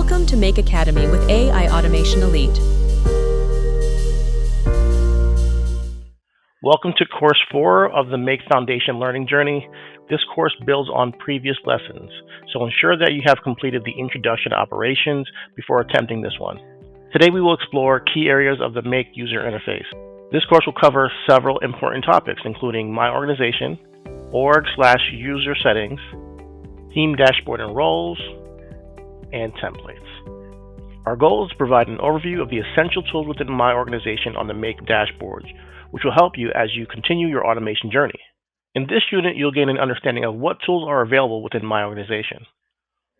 Welcome to Make Academy with AI Automation Elite. Welcome to Course 4 of the Make Foundation Learning Journey. This course builds on previous lessons, so ensure that you have completed the introduction to operations before attempting this one. Today we will explore key areas of the Make user interface. This course will cover several important topics, including My Organization, org/user settings, theme dashboard and roles, and templates. Our goal is to provide an overview of the essential tools within My Organization on the Make dashboards, which will help you as you continue your automation journey. In this unit, you'll gain an understanding of what tools are available within My Organization.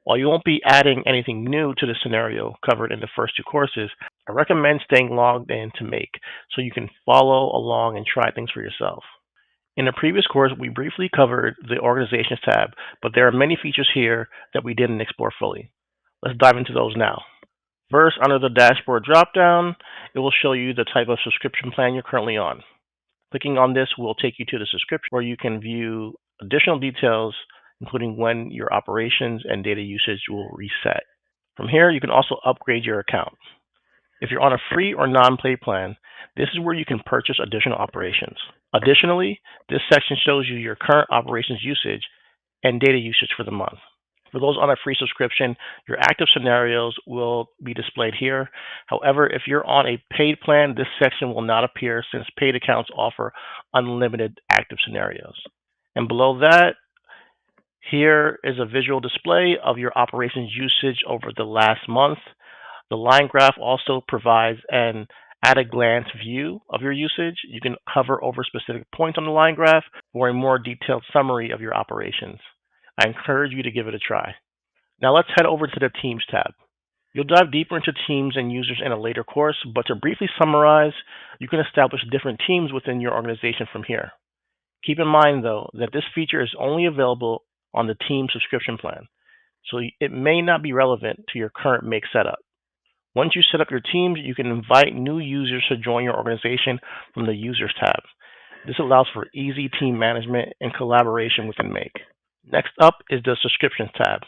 While you won't be adding anything new to the scenario covered in the first two courses, I recommend staying logged in to Make so you can follow along and try things for yourself. In the previous course, we briefly covered the Organizations tab, but there are many features here that we didn't explore fully. Let's dive into those now. First, under the dashboard dropdown, it will show you the type of subscription plan you're currently on. Clicking on this will take you to the subscription where you can view additional details, including when your operations and data usage will reset. From here, you can also upgrade your account. If you're on a free or non-pay plan, this is where you can purchase additional operations. Additionally, this section shows you your current operations usage and data usage for the month. For those on a free subscription, your active scenarios will be displayed here. However, if you're on a paid plan, this section will not appear since paid accounts offer unlimited active scenarios. And below that, here is a visual display of your operations usage over the last month. The line graph also provides an at-a-glance view of your usage. You can hover over specific points on the line graph for a more detailed summary of your operations. I encourage you to give it a try. Now let's head over to the Teams tab. You'll dive deeper into teams and users in a later course, but to briefly summarize, you can establish different teams within your organization from here. Keep in mind, though, that this feature is only available on the team subscription plan, so it may not be relevant to your current Make setup. Once you set up your teams, you can invite new users to join your organization from the Users tab. This allows for easy team management and collaboration within Make. Next up is the Subscriptions tab.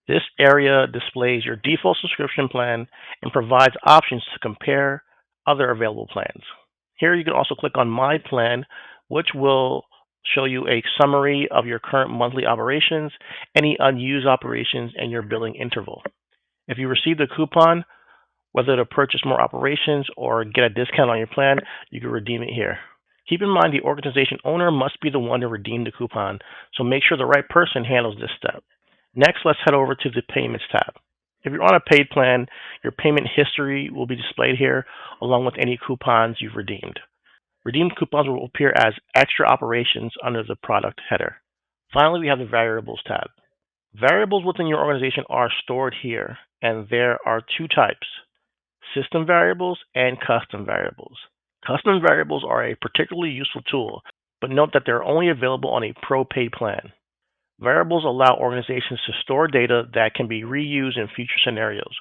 This area displays your default subscription plan and provides options to compare other available plans. Here you can also click on My Plan, which will show you a summary of your current monthly operations, any unused operations, and your billing interval. If you received a coupon, whether to purchase more operations or get a discount on your plan, you can redeem it here. Keep in mind the organization owner must be the one to redeem the coupon, so make sure the right person handles this step. Next, let's head over to the Payments tab. If you're on a paid plan, your payment history will be displayed here, along with any coupons you've redeemed. Redeemed coupons will appear as extra operations under the product header. Finally, we have the Variables tab. Variables within your organization are stored here, and there are two types: system variables and custom variables. Custom variables are a particularly useful tool, but note that they're only available on a pro paid plan. Variables allow organizations to store data that can be reused in future scenarios.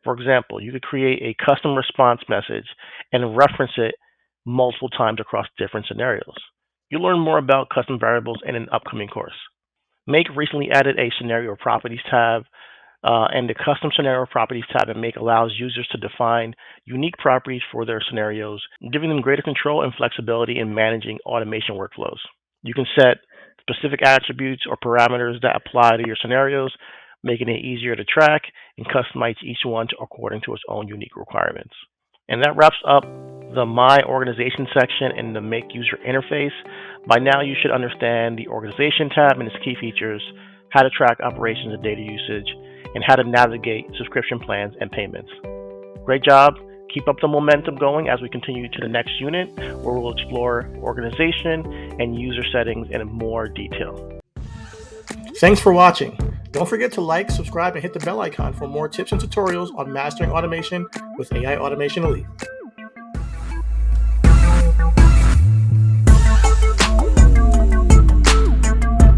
For example, you could create a custom response message and reference it multiple times across different scenarios. You'll learn more about custom variables in an upcoming course. Make recently added a Scenario Properties tab, and the Custom Scenario Properties tab in Make allows users to define unique properties for their scenarios, giving them greater control and flexibility in managing automation workflows. You can set specific attributes or parameters that apply to your scenarios, making it easier to track and customize each one according to its own unique requirements. And that wraps up the My Organization section in the Make user interface. By now, you should understand the Organization tab and its key features, how to track operations and data usage, and how to navigate subscription plans and payments. Great job. Keep up the momentum going as we continue to the next unit, where we'll explore organization and user settings in more detail. Thanks for watching. Don't forget to like, subscribe, and hit the bell icon for more tips and tutorials on mastering automation with AI Automation Elite.